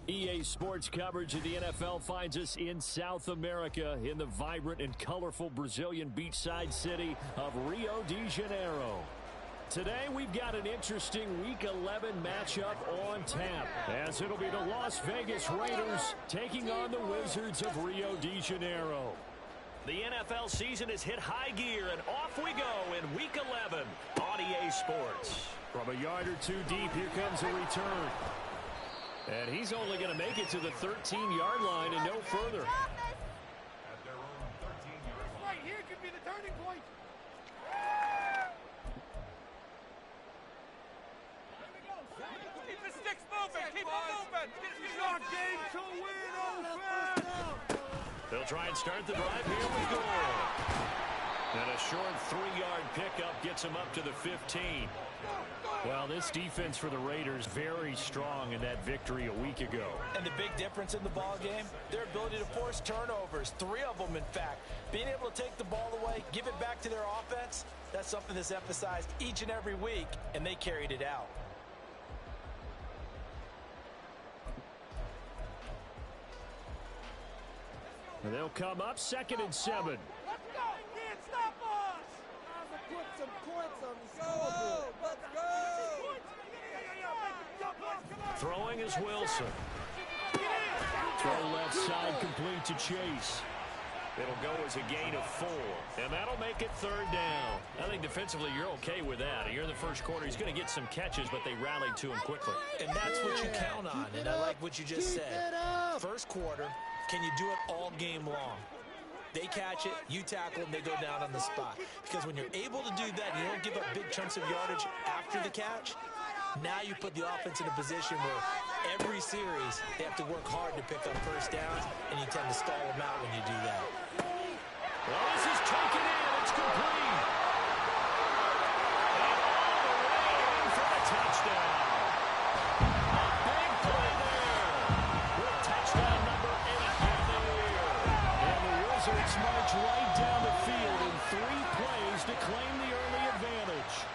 EA Sports coverage of the NFL finds us in South America in the vibrant and colorful Brazilian beachside city of Rio de Janeiro. Today we've got an interesting Week 11 matchup on tap, as it'll be the Las Vegas Raiders taking on the Wizards of Rio de Janeiro. The NFL season has hit high gear, and off we go in Week 11 on EA Sports. From a yard or two deep, here comes a return. And he's only going to make it to the 13-yard line and no further. At their own 13-yard line. Right here could be the turning point. Keep the sticks moving. Keep them moving. It's our game to win, They'll try and start the drive. Here we go. And a short 3-yard pickup gets him up to the 15. Well, this defense for the Raiders very strong in that victory a week ago. And the big difference in the ball game, their ability to force turnovers, 3 of them in fact. Being able to take the ball away, give it back to their offense, that's something that's emphasized each and every week, and they carried it out. And they'll come up 2nd and 7. Let's go. Can't stop us. Put some points on the scoreboard. Let's go. Throwing is Wilson. Throw left side complete to Chase. It'll go as a gain of 4. And that'll make it 3rd down. I think defensively you're okay with that. You're in the first quarter. He's going to get some catches, but they rallied to him quickly. And that's what you count on. And I like what you just said. First quarter, can you do it all game long? They catch it, you tackle them, they go down on the spot. Because when you're able to do that, you don't give up big chunks of yardage after the catch. Now you put the offense in a position where every series they have to work hard to pick up first downs, and you tend to stall them out when you do that. Well, this is taken in. It's complete. And all the way in for the touchdown. A big play there. With touchdown number 8 on the year. And the Wizards march right down the field in 3 plays to claim the early advantage.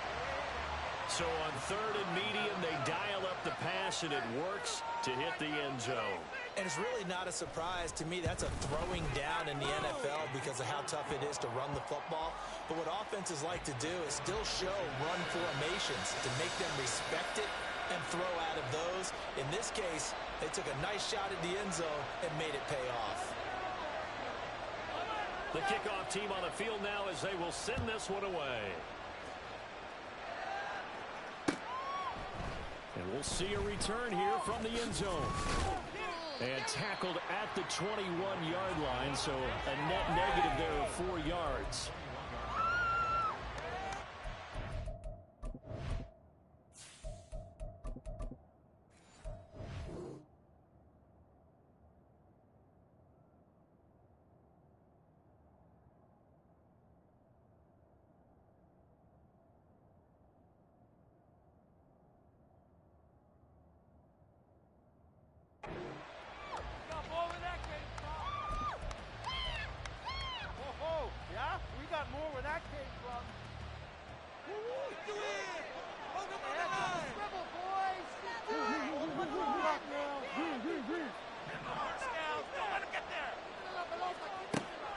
So on 3rd and medium, they dial up the pass, and it works to hit the end zone. And it's really not a surprise to me. That's a throwing down in the NFL because of how tough it is to run the football. But what offenses like to do is still show run formations to make them respect it and throw out of those. In this case, they took a nice shot at the end zone and made it pay off. The kickoff team on the field now as they will send this one away. And we'll see a return here from the end zone. And tackled at the 21-yard line, so a net negative there of 4 yards.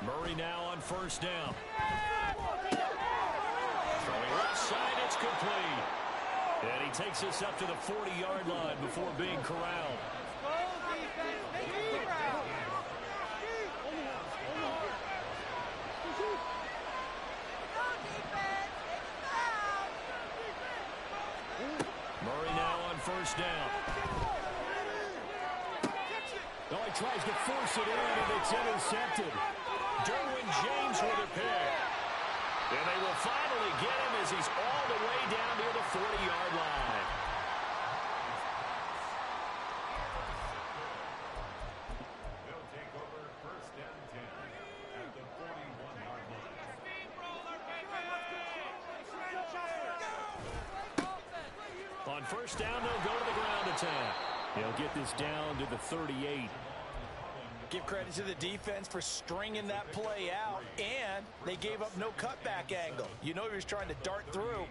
Murray now on 1st down. Throwing left side, it's complete. And he takes us up to the 40-yard line before being corralled. Murray now on 1st down. Oh, he tries to force it in, and it's intercepted. Derwin James with a pick. And they will finally get him as he's all the way down near the 40-yard line. They'll take over 1st and 10 at the 41-yard line. On 1st down, they'll go to the ground attack. He'll get this down to the 38. Give credit to the defense for stringing that play out, and they gave up no cutback angle. You know he was trying to dart through.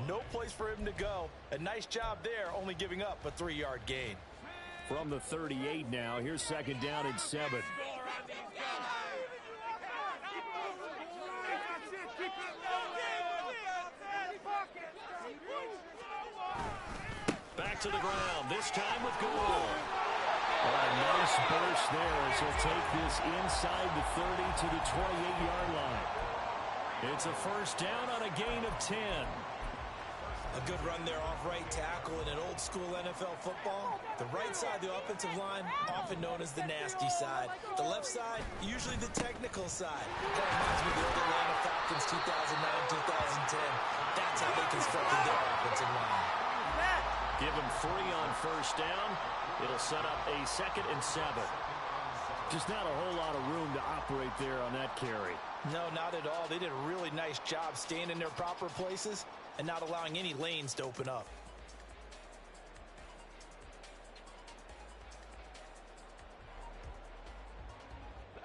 No place for him to go. A nice job there, only giving up a 3-yard gain. from the 38 now. Here's second down and 7. Back to the ground, this time with goal. A nice burst there as he'll take this inside the 30 to the 28-yard line. It's a first down on a gain of 10. A good run there off right tackle in an old-school NFL football. The right side, the offensive line, often known as the nasty side. The left side, usually the technical side. That reminds me of the old Atlanta Falcons 2009-2010. That's how they constructed their offensive line. Give him 3 on first down. It'll set up a second and 7. Just not a whole lot of room to operate there on that carry. No, not at all. They did a really nice job staying in their proper places and not allowing any lanes to open up.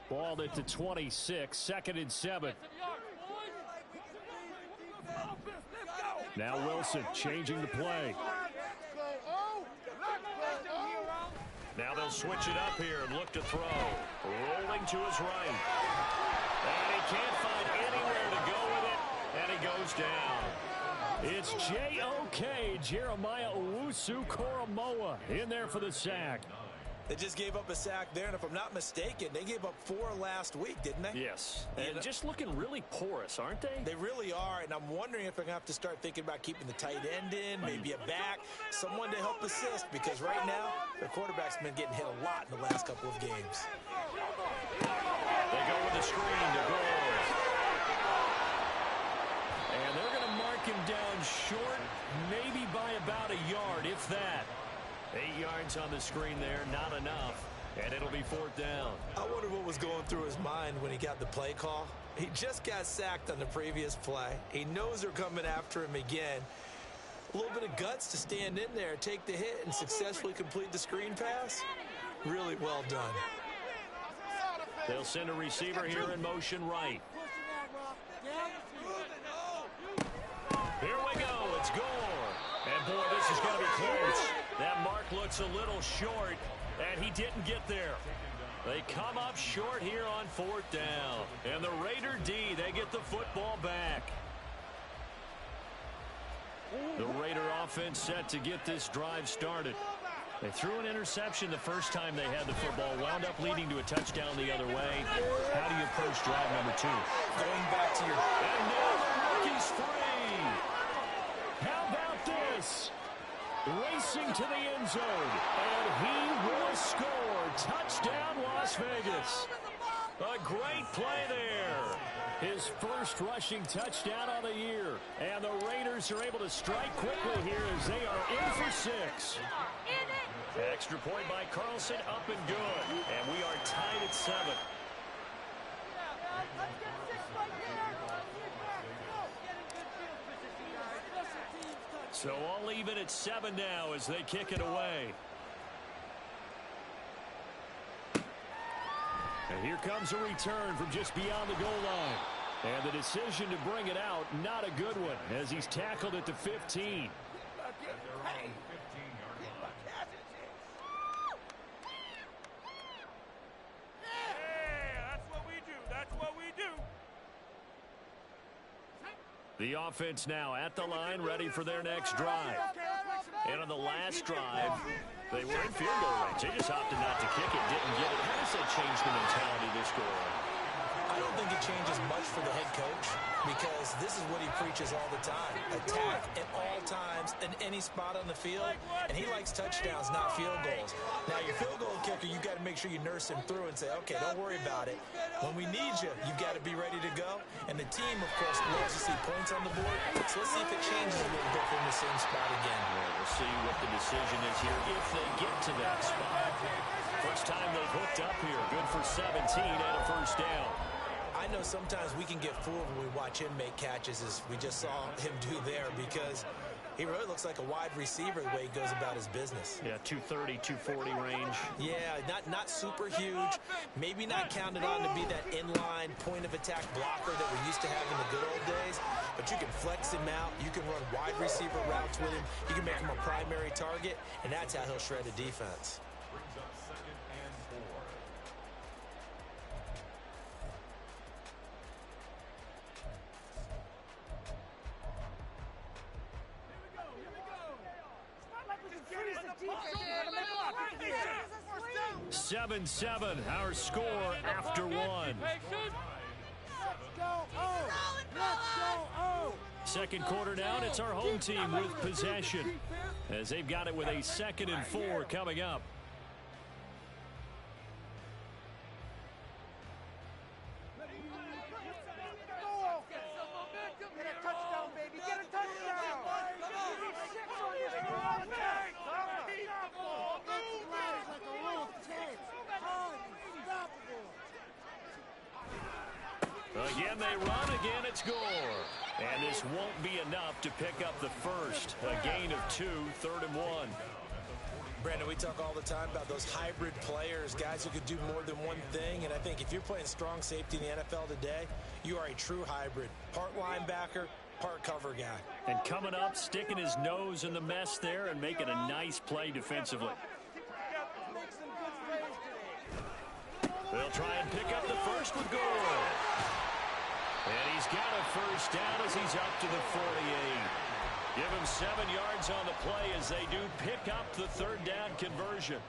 Ball at the 26, second and 7. Now Wilson changing the play. Now they'll switch it up here and look to throw. Rolling to his right. And he can't find anywhere to go with it, and he goes down. It's J.O.K. Jeremiah Owusu-Koramoah in there for the sack. They just gave up a sack there, and if I'm not mistaken, they gave up 4 last week, didn't they? Yes, and just looking really porous, aren't they? They really are, and I'm wondering if they're going to have to start thinking about keeping the tight end in, maybe a back, someone to help assist, because right now, their quarterback's been getting hit a lot in the last couple of games. They go with the screen to goal. And they're going to mark him down short, maybe by about a yard, if that. 8 yards on the screen there, not enough, and it'll be 4th down. I wonder what was going through his mind when he got the play call. He just got sacked on the previous play. He knows they're coming after him again. A little bit of guts to stand in there, take the hit, and successfully complete the screen pass. Really well done. They'll send a receiver here in motion right. Here we go, it's Gore. And boy, this is going to be close. That mark looks a little short, and he didn't get there. They come up short here on 4th down. And the Raider D, they get the football back. The Raider offense set to get this drive started. They threw an interception the first time they had the football, wound up leading to a touchdown the other way. How do you approach drive number 2? Going back to your... And now the rookie's free. How about this? Racing to the end zone, and he will score. Touchdown, Las Vegas. A great play there. His first rushing touchdown on the year. And the Raiders are able to strike quickly here as they are in for 6. Extra point by Carlson, up and good. And we are tied at 7. So all even at 7 now as they kick it away. And here comes a return from just beyond the goal line. And the decision to bring it out, not a good one, as he's tackled at the 15. The offense now at the line, ready for their next drive. And on the last drive, they were in field goal range. They just opted not to kick it, didn't get it. How does that change the mentality this go on? I don't think it changes much for the head coach because this is what he preaches all the time. Attack at all times in any spot on the field, and he likes touchdowns, not field goals. Now, your field goal kicker, you got to make sure you nurse him through and say, okay, don't worry about it. When we need you, you've got to be ready to go. And the team, of course, loves to see points on the board. So let's see if it changes a little bit from the same spot again. Well, we'll see what the decision is here if they get to that spot. First time they've hooked up here. Good for 17 and a first down. I know sometimes we can get fooled when we watch him make catches as we just saw him do there because he really looks like a wide receiver the way he goes about his business. Yeah, 230, 240 range. Yeah, not super huge. Maybe not counted on to be that inline point of attack blocker that we used to have in the good old days. But you can flex him out. You can run wide receiver routes with him. You can make him a primary target, and that's how he'll shred a defense. 7-7, our score after one. Second quarter now, and it's our home team with possession as they've got it with a 2nd and 4 coming up. Again, they run. Again, it's Gore. And this won't be enough to pick up the first. A gain of 2, 3rd and 1. Brandon, we talk all the time about those hybrid players, guys who could do more than one thing. And I think if you're playing strong safety in the NFL today, you are a true hybrid. Part linebacker, part cover guy. And coming up, sticking his nose in the mess there and making a nice play defensively. They'll try and pick up the first with Gore. And he's got a first down as he's up to the 48. Give him 7 yards on the play as they do pick up the 3rd down conversion.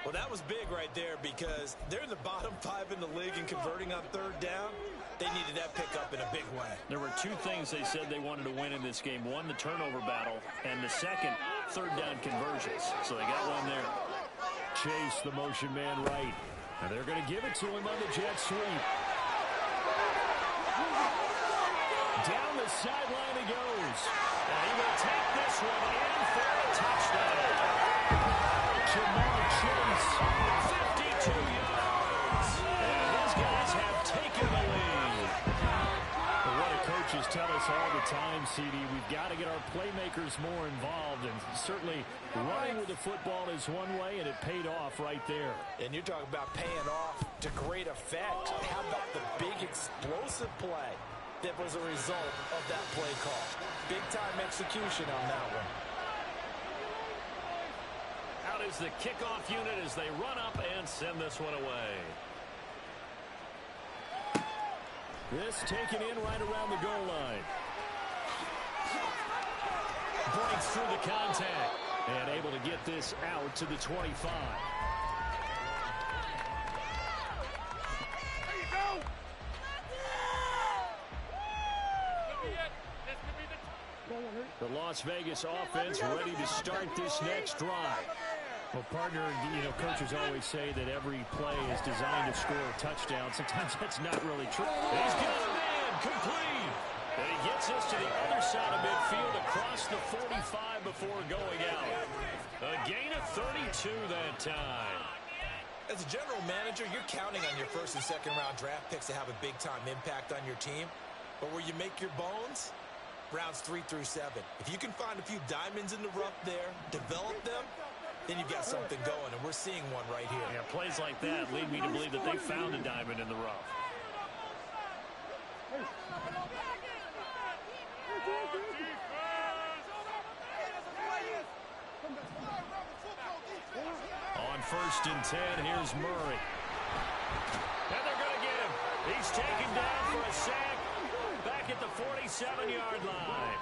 Well, that was big right there because they're in the bottom 5 in the league in converting on 3rd down. They needed that pickup in a big way. There were 2 things they said they wanted to win in this game. One, the turnover battle, and the second, 3rd down conversions. So they got one there. Chase, the motion man right. And they're going to give it to him on the jet sweep. Down the sideline he goes. And he will take this one in for a touchdown. Jamar Chase, 52 yards. And his guys have taken the lead. But what do coaches tell us all the time, CD? We've got to get our playmakers more involved. And certainly running with the football is one way, and it paid off right there. And you're talking about paying off to great effect. How about the big explosive play that was a result of that play call? Big-time execution on that one. Out is the kickoff unit as they run up and send this one away. This taken in right around the goal line. Breaks through the contact and able to get this out to the 25. The Las Vegas offense ready to start this next drive. Well, partner, coaches always say that every play is designed to score a touchdown. Sometimes that's not really true. He's got a man complete. And he gets us to the other side of midfield across the 45 before going out. A gain of 32 that time. As a general manager, you're counting on your 1st and 2nd round draft picks to have a big-time impact on your team. But where you make your bones, rounds 3 through 7. If you can find a few diamonds in the rough there, develop them, then you've got something going, and we're seeing one right here. Yeah, plays like that lead me to believe that they found a diamond in the rough. On 1st and 10, here's Murray. And they're going to get him. He's taken down for a sack back at the 47-yard line.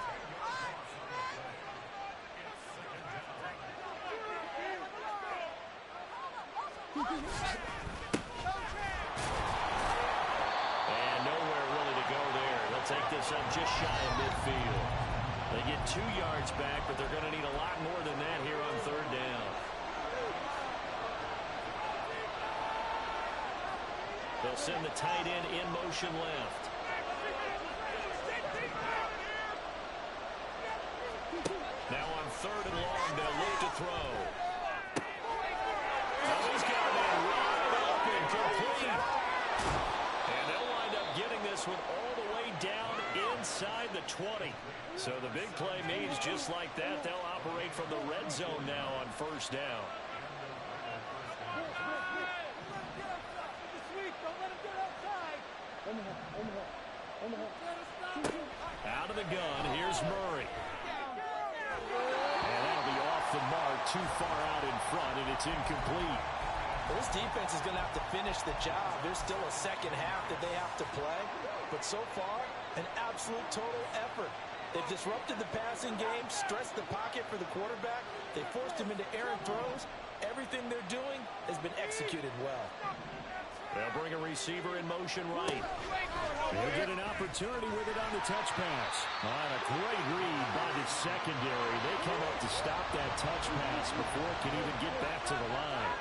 And nowhere really to go there. They'll take this up just shy of midfield. They get 2 yards back, but they're going to need a lot more than that here on 3rd down. They'll send the tight end in motion left. Now on 3rd and long, they'll look to throw. Oh, he's got it wide open, complete. And they'll wind up getting this one all the way down inside the 20. So the big play means just like that, they'll operate from the red zone now on 1st down. Out of the gun, here's Murray. And that'll be off the mark, too far out in front, and it's incomplete. Well, this defense is going to have to finish the job. There's still a 2nd half that they have to play. But so far, an absolute total effort. They've disrupted the passing game, stressed the pocket for the quarterback. They forced him into errant throws. Everything they're doing has been executed well. They'll bring a receiver in motion right. He'll get an opportunity with it on the touch pass. On a great read by the secondary. They come up to stop that touch pass before it can even get back to the line.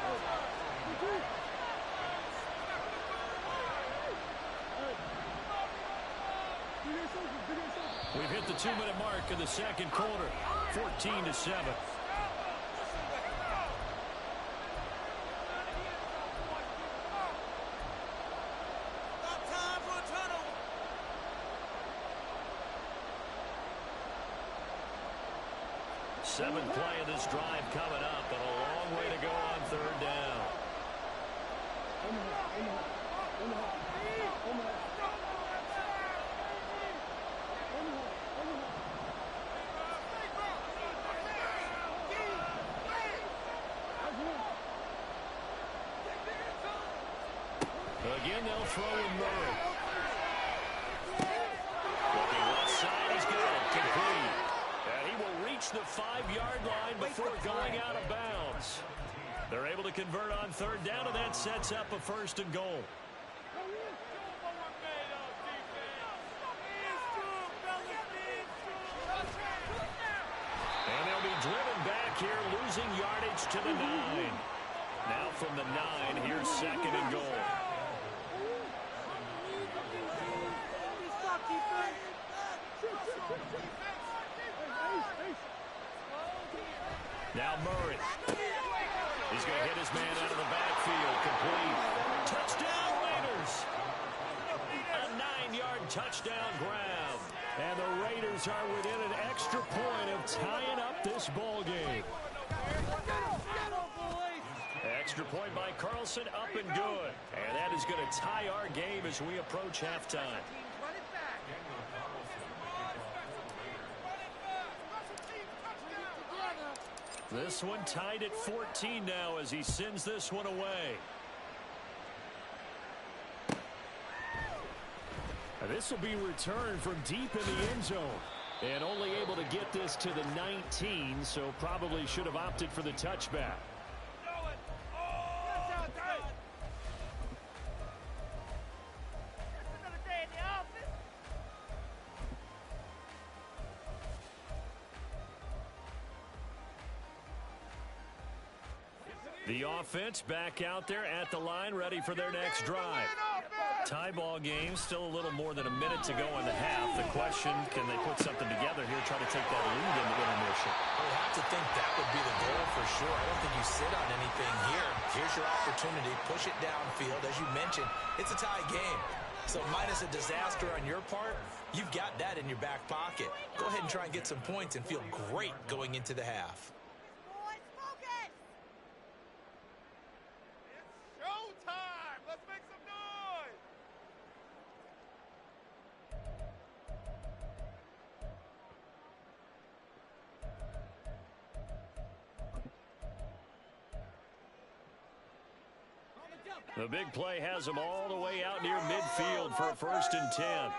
We've hit the 2-minute mark of the second quarter. 14-7. Seventh play of this drive coming up, and a long way to go on third down. Again, they'll throw in Murray. Looking left side, he's got it complete. And he will reach the 5-yard line before going out of bounds. They're able to convert on third down, and that sets up a 1st and goal. And they'll be driven back here, losing yardage to the 9. Now from the 9, here's 2nd and goal. Now Murray. He's going to hit his man out of the backfield. Complete. Touchdown, Raiders. A 9-yard touchdown grab. And the Raiders are within an extra point of tying up this ball game. Extra point by Carlson, up and good. And that is going to tie our game as we approach halftime. This one tied at 14 now as he sends this one away. And this will be returned from deep in the end zone. And only able to get this to the 19, so probably should have opted for the touchback. The offense back out there at the line, ready for their next drive. Tie ball game, still a little more than a minute to go in the half. The question, can they put something together here, try to take that lead into intermission? I have to think that would be the goal for sure. I don't think you sit on anything here. Here's your opportunity. Push it downfield. As you mentioned, it's a tie game. So minus a disaster on your part, you've got that in your back pocket. Go ahead and try and get some points and feel great going into the half. The big play has them all the way out near midfield for a 1st and 10.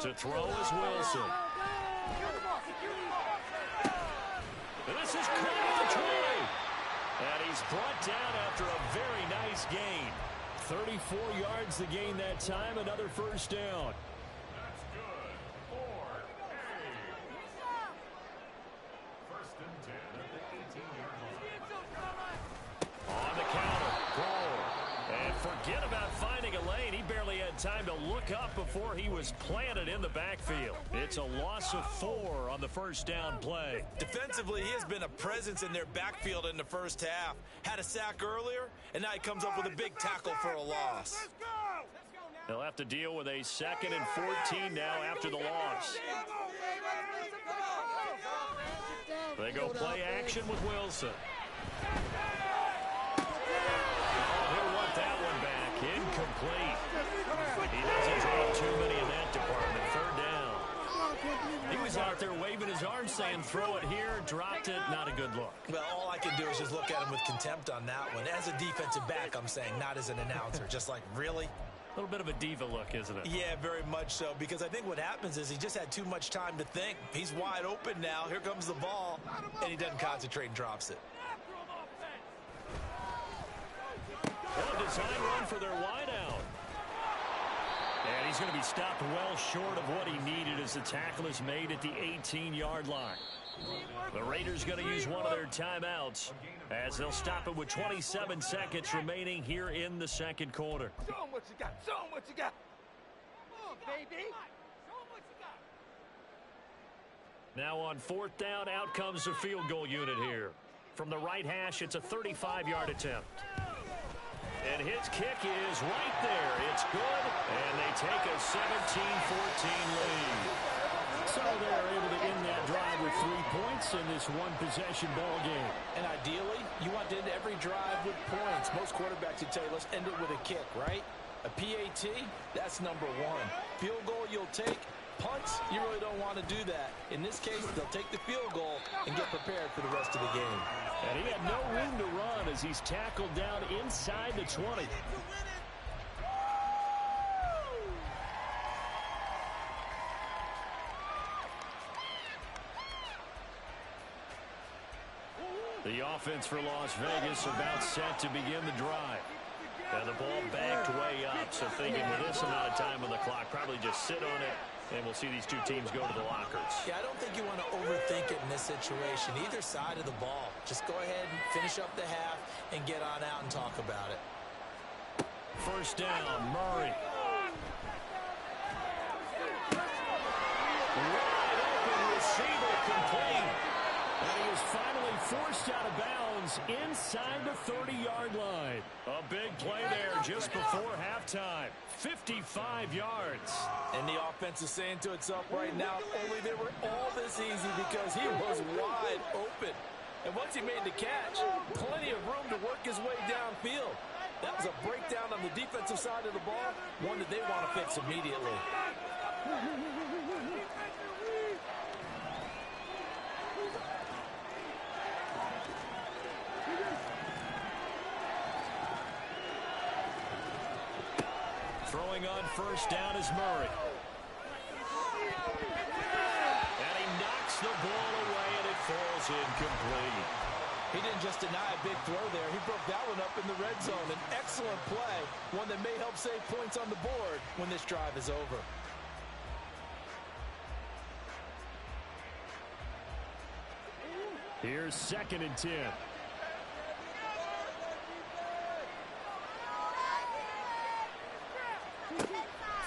To throw is Wilson. This is caught at the 20. And he's brought down after a very nice gain. 34 yards the gain that time, another 1st down. That's good. 4A. 1st and 10 at the 18-yard line. On the counter, goal. And forget about finding a lane. He barely had time to look up before he was planted in the backfield. It's a loss of 4 on the 1st down play. Defensively, he has been a presence in their backfield in the first half. Had a sack earlier, and now he comes up with a big tackle for a loss. They'll have to deal with a 2nd and 14 now after the loss. They go play action with Wilson. He'll want that one back. Incomplete. He doesn't drop too many in that department. 3rd down. He was out there waving his arms saying, throw it here, dropped it. Not a good look. Well, all I can do is just look at him with contempt on that one. As a defensive back, I'm saying, not as an announcer. Just like, really? A little bit of a diva look, isn't it? Yeah, very much so, because I think what happens is he just had too much time to think. He's wide open now. Here comes the ball, and he doesn't concentrate and drops it. Well, design run for their wideout. And he's going to be stopped well short of what he needed as the tackle is made at the 18-yard line. The Raiders going to use one of their timeouts as they'll stop it with 27 seconds remaining here in the second quarter. Show him what you got. Show him what you got. Come on, baby. Show him what you got. Now on fourth down, out comes the field goal unit here. From the right hash, it's a 35-yard attempt. And his kick is right there. It's good, and they take a 17-14 lead. So they're able to end that drive with 3 points in this one-possession ball game. And ideally, you want to end every drive with points. Most quarterbacks would tell you, let's end it with a kick, right? A PAT, that's number one. Field goal you'll take. Punts, you really don't want to do that. In this case, they'll take the field goal and get prepared for the rest of the game. And he had no room to run as he's tackled down inside the 20. The offense for Las Vegas about set to begin the drive. And the ball backed way up, so thinking with this amount of time on the clock, probably just sit on it, and we'll see these two teams go to the lockers. Yeah, I don't think you want to overthink it in this situation. Either side of the ball. Just go ahead and finish up the half and get on out and talk about it. First down, Murray. Wide open receiver complete. And he is finally forced out of bounds inside the 30-yard line. A big play there just before halftime. 55 yards. And the offense is saying to itself right now, only they were all this easy because he was wide open. And once he made the catch, plenty of room to work his way downfield. That was a breakdown on the defensive side of the ball, one that they want to fix immediately. Throwing on first down is Murray. And he knocks the ball away, and it falls incomplete. He didn't just deny a big throw there. He broke that one up in the red zone. An excellent play, one that may help save points on the board when this drive is over. Here's 2nd and 10.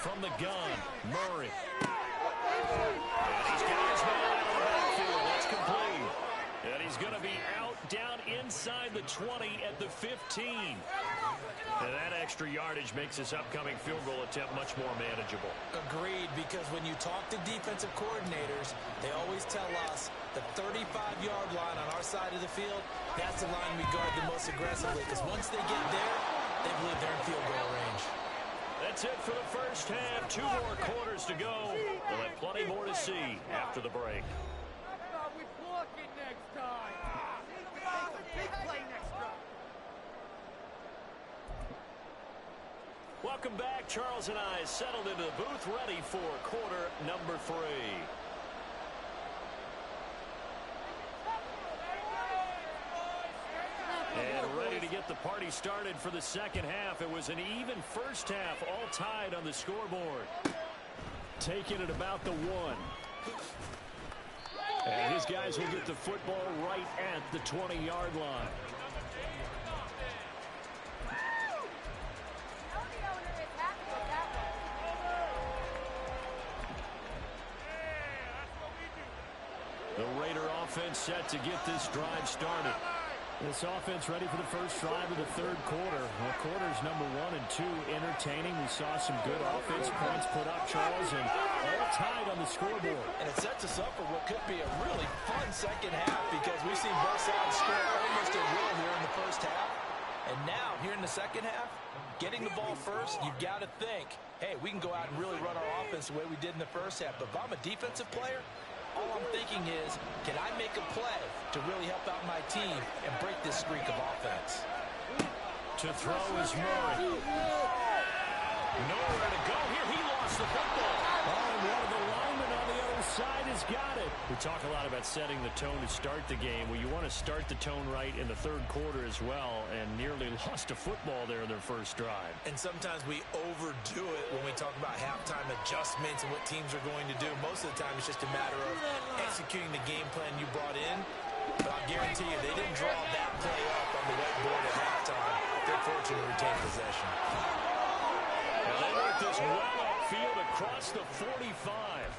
From the gun, Murray. And he's got his man out of the backfield. That's complete. And he's going to be out down inside the 20 at the 15. And that extra yardage makes this upcoming field goal attempt much more manageable. Agreed, because when you talk to defensive coordinators, they always tell us the 35-yard line on our side of the field, that's the line we guard the most aggressively, because once they get there, they believe they're in field goal range. That's it for the first half. 2 more quarters to go. We'll have plenty more to see after the break. We block it next time. Big play next time. Welcome back. Charles and I settled into the booth, ready for quarter number 3. And ready to get the party started for the second half. It was an even first half, all tied on the scoreboard. Taking it about the 1. And his guys will get the football right at the 20-yard line. The Raider offense set to get this drive started. This offense ready for the first drive of the third quarter. Well, quarters number 1 and 2 entertaining. We saw some good offense points put up, Charles, and all tied on the scoreboard. And it sets us up for what could be a really fun second half because we've seen both sides score almost at will here in the first half. And now, here in the second half, getting the ball first, you've got to think, hey, we can go out and really run our offense the way we did in the first half. But if I'm a defensive player, all I'm thinking is, can I make a play to really help out my team and break this streak of offense? To throw is Murray. Nowhere to go here. He lost the football. Oh, and one of the linemen on the other side has got it. We talk a lot about setting the tone to start the game. Well, you want to start the tone right in the third quarter as well, and nearly lost a football there in their first drive. And sometimes we overdo it when we talk about halftime adjustments and what teams are going to do. Most of the time, it's just a matter of executing the game plan you brought in. But I'll guarantee you, they didn't draw that play up on the whiteboard at halftime. They're fortunate to retain possession. And they work this well upfield across the 45.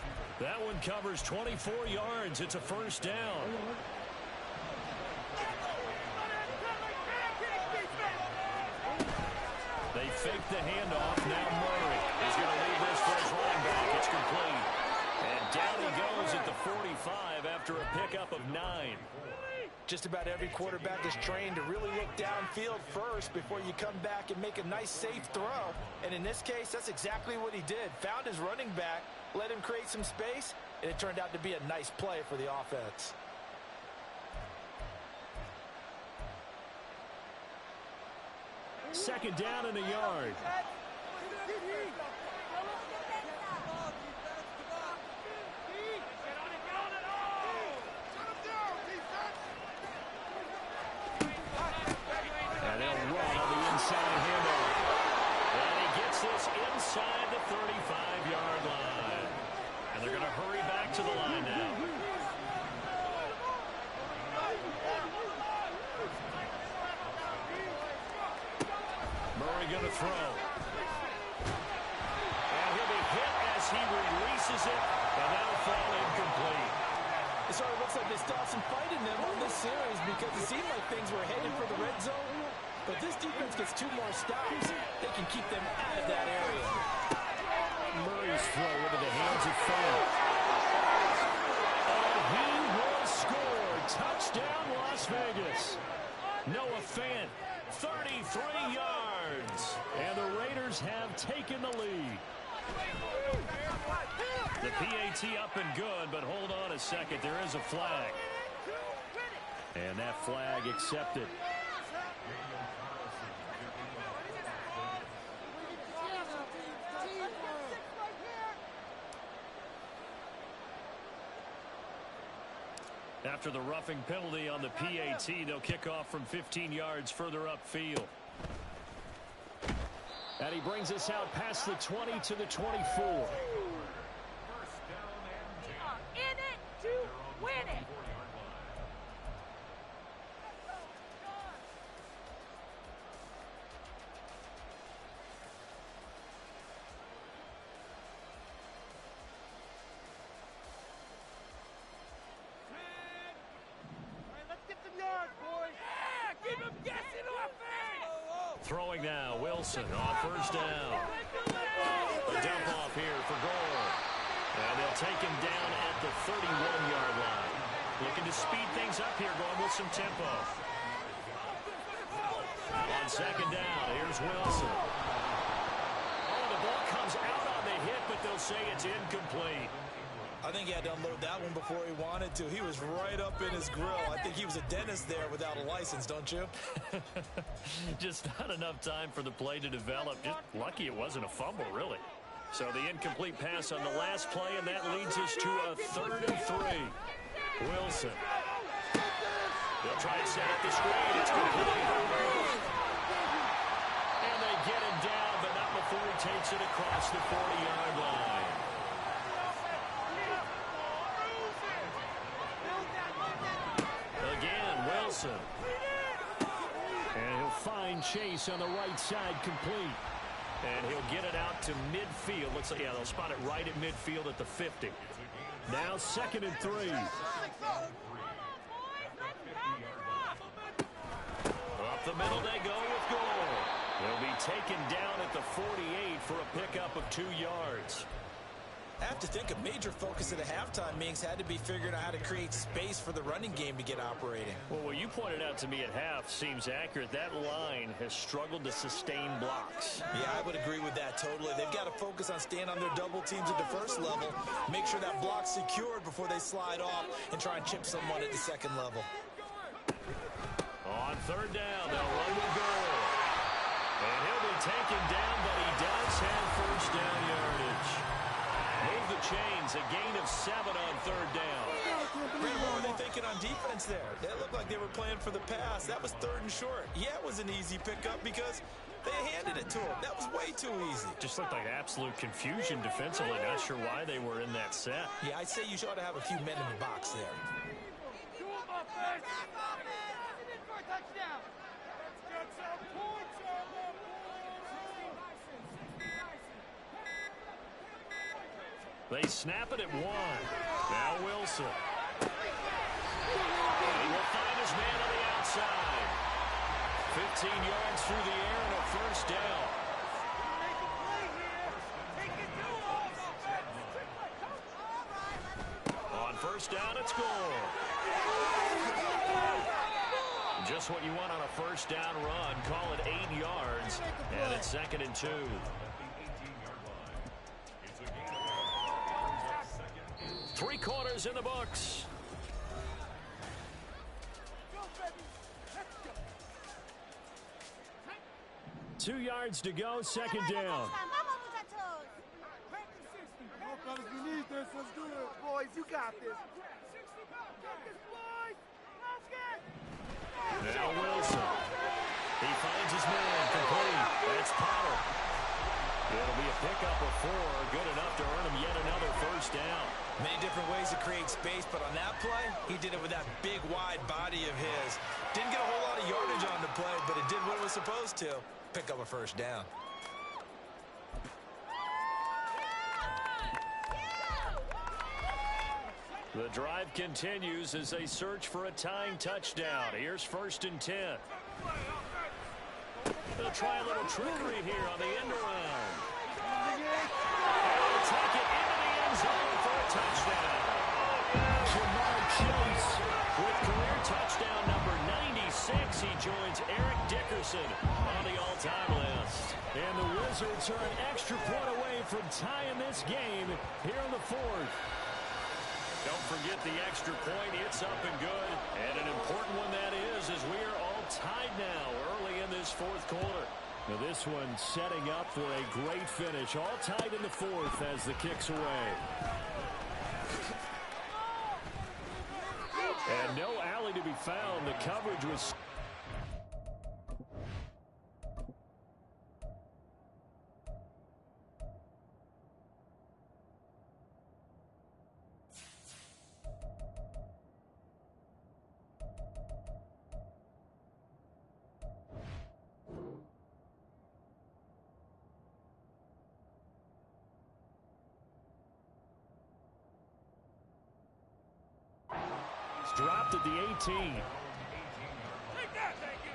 That one covers 24 yards. It's a first down. They fake the handoff. Now Murray is going to leave this for his running back. It's complete. And down he goes at the 45 after a pickup of 9. Just about every quarterback is trained to really look downfield first before you come back and make a nice, safe throw. And in this case, that's exactly what he did. Found his running back, let him create some space, and it turned out to be a nice play for the offense. Second down and a yard. And they'll run on the inside handoff. And he gets this inside the 35-yard line. And they're going to hurry back to the line now. Murray going to throw. And he'll be hit as he releases it. And that'll fall incomplete. It sort of looks like they still have some fight in them on this series because it seemed like things were headed for the red zone. But this defense gets 2 more stops. They can keep them out of that area. Murray's throw into the hands of Fant. And he will score. Touchdown, Las Vegas. Noah Fant, 33 yards. And the Raiders have taken the lead. The PAT up and good, but hold on a second. There is a flag. And that flag accepted. After the roughing penalty on the PAT, they'll kick off from 15 yards further upfield. And he brings us out past the 20 to the 24. In it to win it. Throwing now, Wilson on first down. A dump off here for Gore. And they'll take him down at the 31-yard line. Looking to speed things up here, going with some tempo. On second down, here's Wilson. Oh, the ball comes out on the hit, but they'll say it's incomplete. I think he had to unload that one before he wanted to. He was right up in his grill. I think he was a dentist there without a license, don't you? Just not enough time for the play to develop. Just lucky it wasn't a fumble, really. So the incomplete pass on the last play, and that leads us to a 3rd and 3. Wilson. They'll try and set up the screen. It's complete. And they get him down, but not before he takes it across the 40-yard line. Again, Wilson. And he'll find Chase on the right side complete. And he'll get it out to midfield. Looks like, yeah, they'll spot it right at midfield at the 50. Now 2nd and 3. Up the middle they go with Gore. They'll be taken down at the 48 for a pickup of 2 yards. I have to think a major focus at the halftime meetings had to be figuring out how to create space for the running game to get operating. Well, what you pointed out to me at half seems accurate. That line has struggled to sustain blocks. Yeah, I would agree with that totally. They've got to focus on staying on their double teams at the first level, make sure that block's secured before they slide off and try and chip someone at the second level. On 3rd down, they'll run with Gore. And he'll be taken down, but he does have chains. A gain of 7 on 3rd down. Brandon, what were they thinking on defense there? They looked like they were playing for the pass. That was 3rd and short. Yeah, it was an easy pickup because they handed it to him. That was way too easy. Just looked like absolute confusion defensively. Not sure why they were in that set. Yeah, I'd say you ought to have a few men in the box there. They snap it at 1. Now Wilson. He will find his man on the outside. 15 yards through the air and a 1st down. On 1st down, it's goal. Just what you want on a 1st down run. Call it 8 yards. And it's 2nd and 2. 3 quarters in the books. 2 yards to go, 2nd down. Fellas, we need this. Let's do it. Boys, you got this. Now Wilson. He finds his man complete. That's Potter. It'll be a pickup of 4. Good enough to earn him yet another 1st down. Many different ways to create space, but on that play, he did it with that big, wide body of his. Didn't get a whole lot of yardage on the play, but it did what it was supposed to. Pick up a 1st down. The drive continues as they search for a tying touchdown. Here's 1st and 10. They'll try a little trickery here on the end around. They'll take it into the end zone for a touchdown. Jamar Chase with career touchdown number 96. He joins Eric Dickerson on the all-time list. And the Wizards are an extra point away from tying this game here in the 4th. Don't forget the extra point. It's up and good. And an important one that is, as we are all tied now early in this 4th quarter. Now this one setting up for a great finish. All tied in the 4th as the kick's away. And no alley to be found. The coverage was... dropped at the 18. Take that, thank you.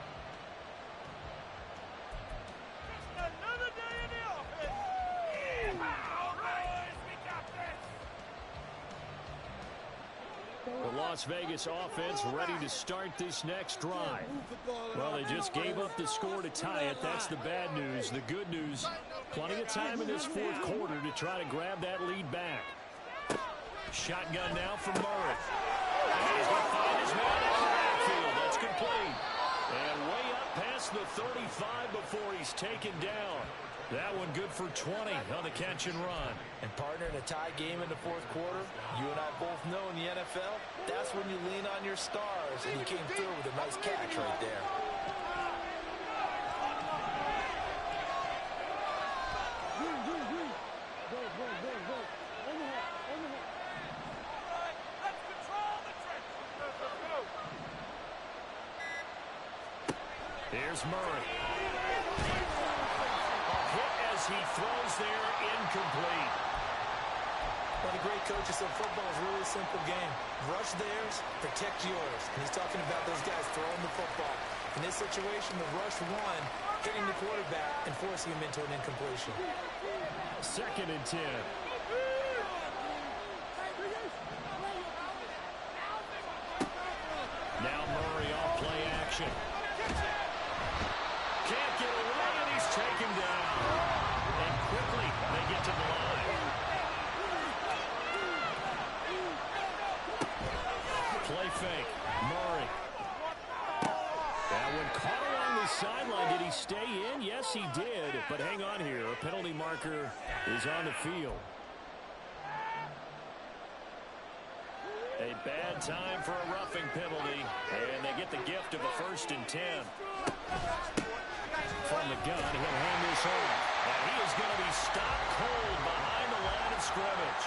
Just another day in the office. Yeah, all right, we got this. The Las Vegas offense ready to start this next drive. Well, they just gave up the score to tie it. That's the bad news. The good news, plenty of time in this 4th quarter to try to grab that lead back. Shotgun now from Murray. He's going to find his man in the backfield. That's complete. And way up past the 35 before he's taken down. That one good for 20 on the catch and run. And partner, in a tie game in the 4th quarter, you and I both know in the NFL, that's when you lean on your stars. And he came through with a nice catch right there. Here's Murray. A hit as he throws there, incomplete. One of the great coaches said football is really a simple game. Rush theirs, protect yours. And he's talking about those guys throwing the football. In this situation, the rush one, hitting the quarterback and forcing him into an incompletion. 2nd and 10. Now Murray off play action. Can't get away, and he's taken down. And quickly, they get to the line. Play fake. Murray. That one caught along the sideline. Did he stay in? Yes, he did. But hang on here. A penalty marker is on the field. A bad time for a roughing penalty, and they get the gift of a 1st and 10. From the gun, he'll hand this off. And he is going to be stopped cold behind the line of scrimmage.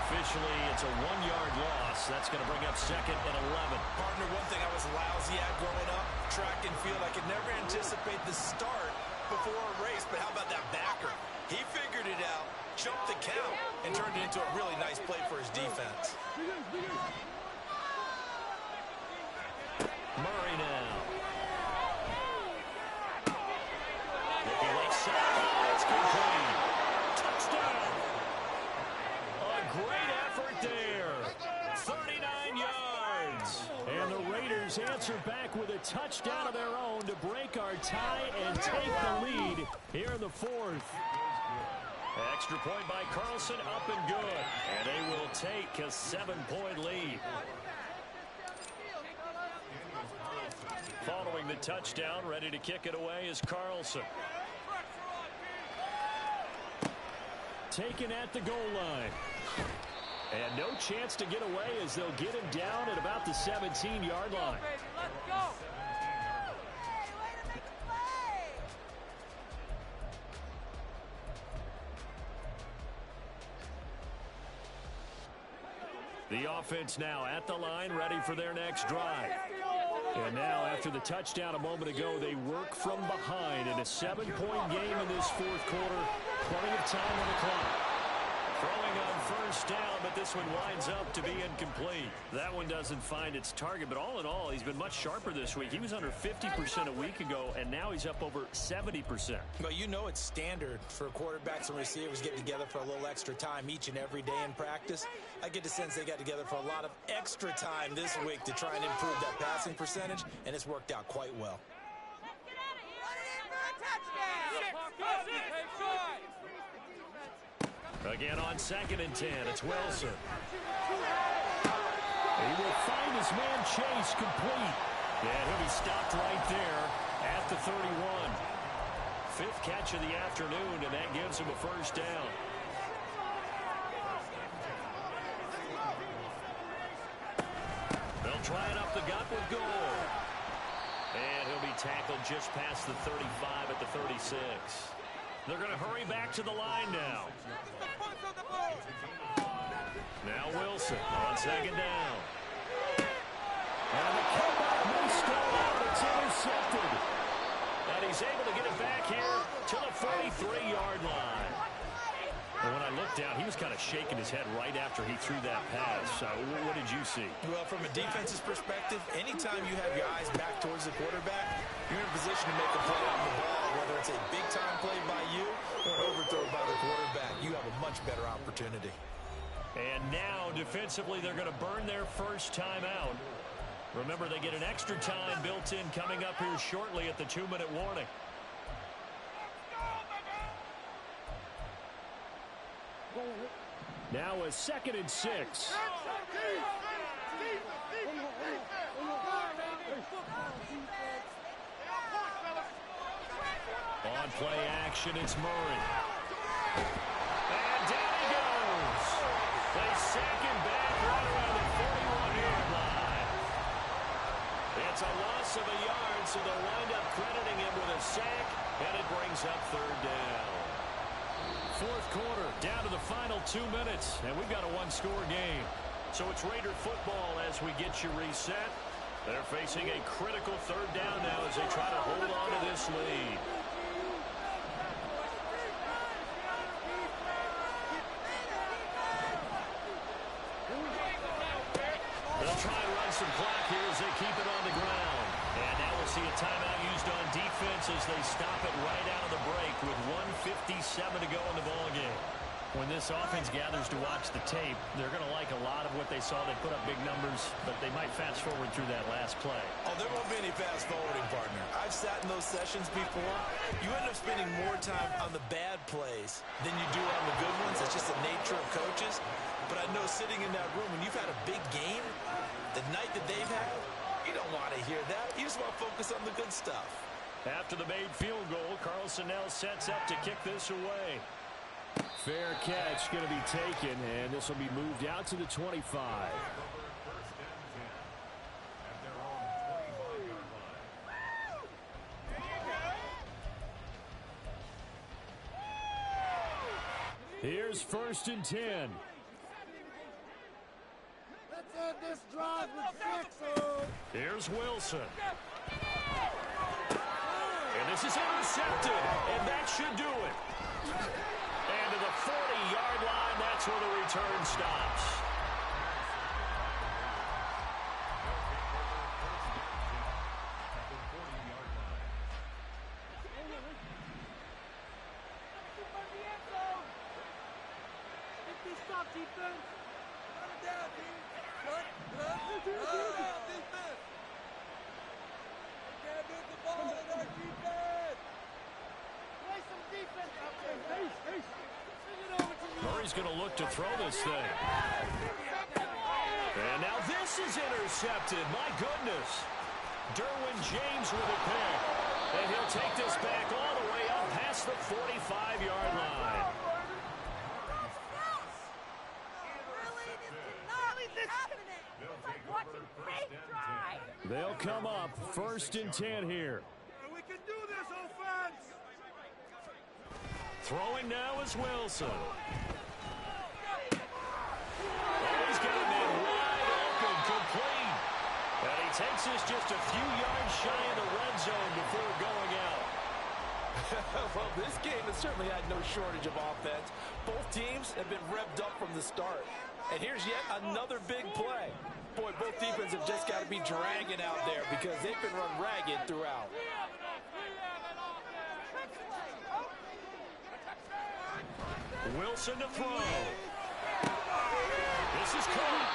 Officially, it's a 1-yard loss. That's going to bring up 2nd and 11. Partner, one thing I was lousy at growing up, track and field, I could never anticipate the start before a race, but how about that backer? He figured it out, jumped the count, and turned it into a really nice play for his defense. Murray now. Looking left side. It's complete. Touchdown. A great effort there. 39 yards. And the Raiders answer back with a touchdown of their own to break our tie and take the lead here in the 4th. Extra point by Carlson, up and good. And they will take a 7-point lead. Following the touchdown, ready to kick it away is Carlson. Taken at the goal line. And no chance to get away as they'll get him down at about the 17-yard line. Let's go. The offense now at the line, ready for their next drive. And now, after the touchdown a moment ago, they work from behind in a 7-point game in this 4th quarter. Plenty of time on the clock. Throwing on 1st down, but this one winds up to be incomplete. That one doesn't find its target, but all in all, he's been much sharper this week. He was under 50% a week ago, and now he's up over 70%. But you know it's standard for quarterbacks and receivers getting together for a little extra time each and every day in practice. I get the sense they got together for a lot of extra time this week to try and improve that passing percentage, and it's worked out quite well. Again on 2nd and 10, it's Wilson. He will find his man Chase complete. And he'll be stopped right there at the 31. 5th catch of the afternoon, and that gives him a 1st down. They'll try it up the gut with Goal. And he'll be tackled just past the 35 at the 36. They're going to hurry back to the line now. Now Wilson on 2nd down. And the comeback may start out. It's intercepted. And he's able to get it back here to the 43-yard line. And when I looked down, he was kind of shaking his head right after he threw that pass. What did you see? Well, from a defense's perspective, anytime you have your eyes back towards the quarterback, you're in a position to make a play on the ball, whether it's a big-time play by you or overthrow by the quarterback. You have a much better opportunity. And now, defensively, they're going to burn their 1st time out. Remember, they get an extra time built in coming up here shortly at the 2-minute warning. Now a 2nd and 6. On play action, it's Murray. And down he goes. They sack him back right around the 41-yard line. It's a loss of a yard, so they'll wind up crediting him with a sack, and it brings up 3rd down. 4th quarter, down to the final 2 minutes, and we've got a 1-score game. So it's Raider football as we get you reset. They're facing a critical 3rd down now as they try to hold on to this lead. They'll try and run some clock here as they keep it on the ground. And now we'll see a timeout used on defense as they stop it right out of the break with 1:57 to go in the ballgame. When this offense gathers to watch the tape, they're going to like a lot of what they saw. They put up big numbers, but they might fast forward through that last play. Oh, there won't be any fast forwarding, partner. I've sat in those sessions before. You end up spending more time on the bad plays than you do on the good ones. It's just the nature of coaches. But I know sitting in that room, when you've had a big game, the night that they've had, you don't want to hear that. You just want to focus on the good stuff. After the made field goal, Carlson now sets up to kick this away. Fair catch going to be taken, and this will be moved out to the 25. Here's 1st and 10. Let's end this drive with 6. Here's Wilson. And this is intercepted, and that should do it. And to the 40-yard line, that's where the return stops. Stop defense. Run it down, defense. We can't move the ball in our defense. Play some defense out there. Sing it over to you. Murray's going to look to throw this thing. And now this is intercepted. My goodness. Derwin James with a pick. And he'll take this back all the way up past the 45-yard line. They'll come up 1st and 10 here. We can do this, offense. Throwing now is Wilson. Oh, he's got a man wide open, complete. And he takes this just a few yards shy of the red zone before going out. Well, this game has certainly had no shortage of offense. Both teams have been revved up from the start. And here's yet another big play. Boy, both defenses have just got to be dragging out there because they've been run ragged throughout. Wilson to throw. This is caught.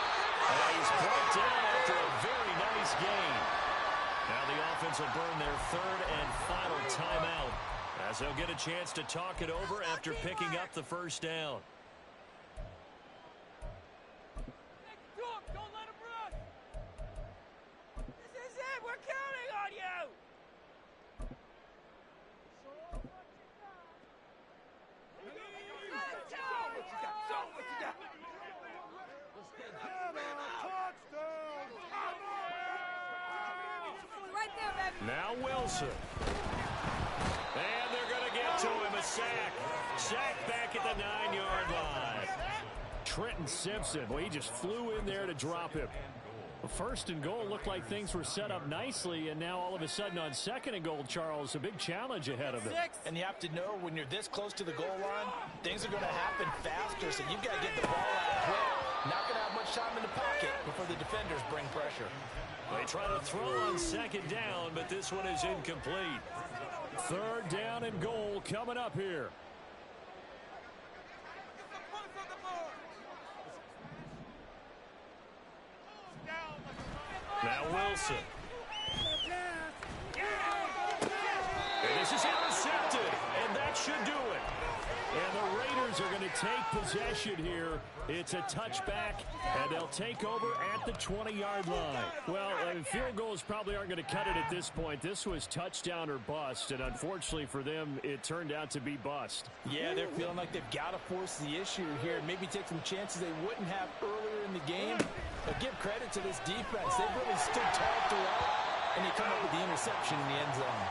And he's brought down after a very nice gain. Now the offense will burn their 3rd and final timeout as they'll get a chance to talk it over after picking up the 1st down. Don't let him run. This is it. We're counting on you. Show what you got. Right there, baby. Now Wilson. And they're going to get to him. A sack. Sack back at the 9-yard line. Trenton Simpson, well, he just flew in there to drop him. 1st and goal looked like things were set up nicely, and now all of a sudden on 2nd and goal, Charles, a big challenge ahead of them. And you have to know when you're this close to the goal line, things are going to happen faster, so you've got to get the ball out quick. Not going to have much time in the pocket before the defenders bring pressure. They try to throw on 2nd down, but this one is incomplete. 3rd down and goal coming up here. Now Wilson. And this is intercepted, and that should do it. And the Raiders are going to take possession here. It's a touchback, and they'll take over at the 20-yard line. Well, field goals probably aren't going to cut it at this point. This was touchdown or bust, and unfortunately for them, it turned out to be bust. Yeah, they're feeling like they've got to force the issue here and maybe take some chances they wouldn't have earlier in the game. But give credit to this defense. They've really stood tall throughout, and they come up with the interception in the end zone.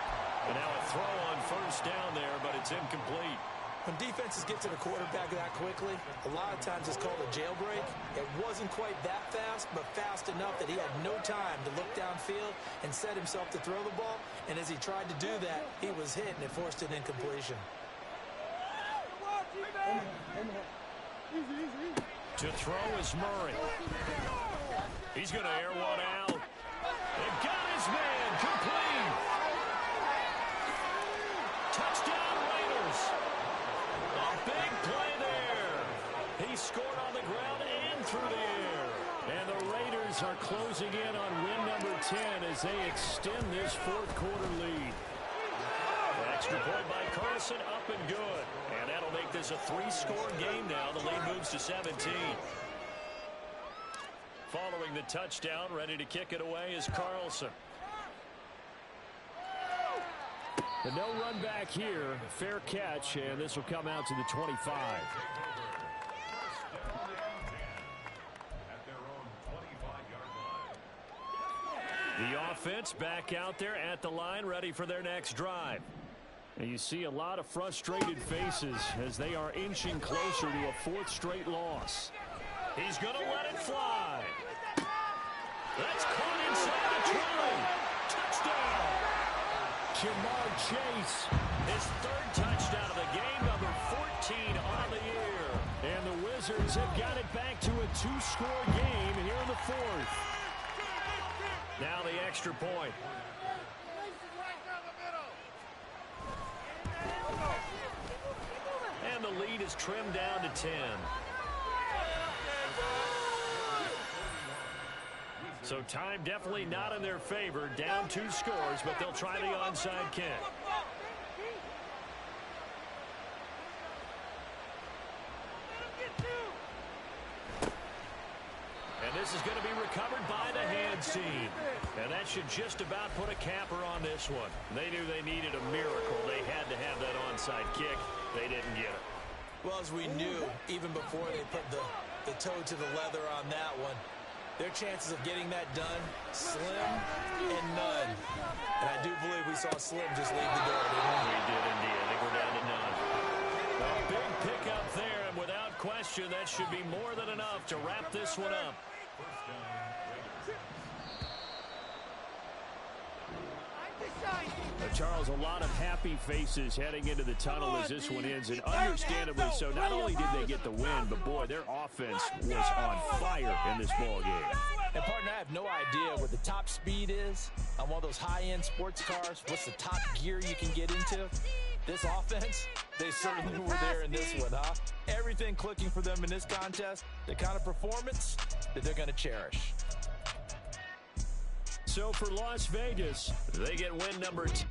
And now a throw on 1st down there, but it's incomplete. When defenses get to the quarterback that quickly, a lot of times it's called a jailbreak. It wasn't quite that fast, but fast enough that he had no time to look downfield and set himself to throw the ball. And as he tried to do that, he was hit, and it forced an incompletion. To throw is Murray. He's going to air one out. And got his man complete. Touchdown Raiders. A big play there. He scored on the ground and through the air. And the Raiders are closing in on win number 10 as they extend this 4th quarter lead. Extra point by Carson, up and good. And that'll make this a 3-score game now. The lead moves to 17. Following the touchdown, ready to kick it away is Carlson. But no run back here. Fair catch, and this will come out to the 25. The offense back out there at the line, ready for their next drive. And you see a lot of frustrated faces as they are inching closer to a fourth straight loss. He's going to let it fly. That's caught inside the 20. Touchdown. Jamar Chase. His third touchdown of the game, number 14 on the year. And the Wizards have got it back to a two-score game here in the fourth. Now the extra point. And the lead is trimmed down to 10. So time definitely not in their favor. Down 2 scores, but they'll try the onside kick. And this is going to be recovered by the hands team. And that should just about put a capper on this one. They knew they needed a miracle. They had to have that onside kick. They didn't get it. Well, as we knew, even before they put the toe to the leather on that one, their chances of getting that done, slim and none. And I do believe we saw Slim just leave the door, didn't we? We did indeed. I think we're down to none. A big pickup there, and without question, that should be more than enough to wrap this one up. Charles, a lot of happy faces heading into the tunnel as this one ends, and understandably so. Not only did they get the win, but boy, their offense was on fire in this ball game. And partner, I have no idea what the top speed is on one of those high-end sports cars. What's the top gear you can get into? This offense, they certainly were there in this one, huh? Everything clicking for them in this contest, the kind of performance that they're going to cherish. So for Las Vegas, they get win number 2.